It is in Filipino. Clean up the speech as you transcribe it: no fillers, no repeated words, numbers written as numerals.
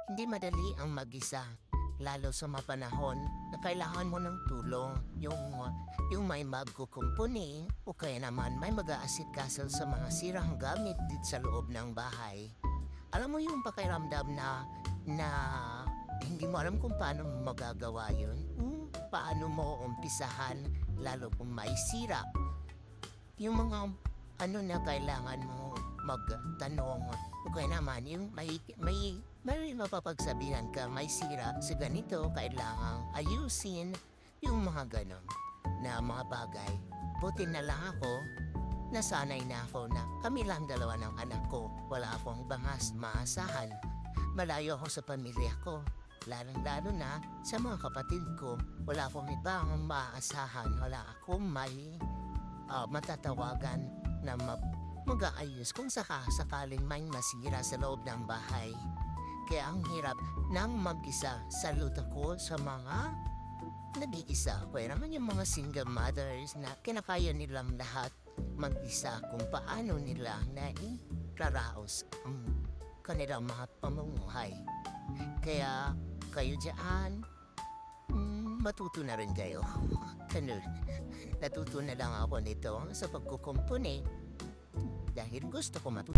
Hindi madali ang mag-isa, lalo sa mga panahon na kailangan mo ng tulong. Yung may magkukumpuni o kaya naman may mag-aasikaso sa mga sirang gamit dito sa loob ng bahay. Alam mo yung pakiramdam na hindi mo alam kung paano mo magagawa yun? Paano mo umpisahan lalo kung may sira? Yung mga ano na kailangan mo magtanong o kaya naman yung may mapapagsabihan ka may sira sa ganito kailangang ayusin yung mga ganon na mga bagay. Buti na lang ako, nasanay na ako na kami lang dalawa ng anak ko. Wala akong bangas maasahan. Malayo ako sa pamilya ko. Lalo na sa mga kapatid ko. Wala akong ibang maaasahan. Wala akong may matatawagan na mag-aayos kung sakaling may masira sa loob ng bahay. Kaya ang hirap nang mag-isa. Salute ako sa mga nag-iisa. Kaya naman yung mga single mothers na kinakaya nilang lahat mag-isa kung paano nila nairaraos ang kanilang mga pamumuhay. Kaya kayo dyan, matuto na rin kayo. Ganun. Natuto na lang ako nito sa pagkukumpuni dahil gusto ko matuto.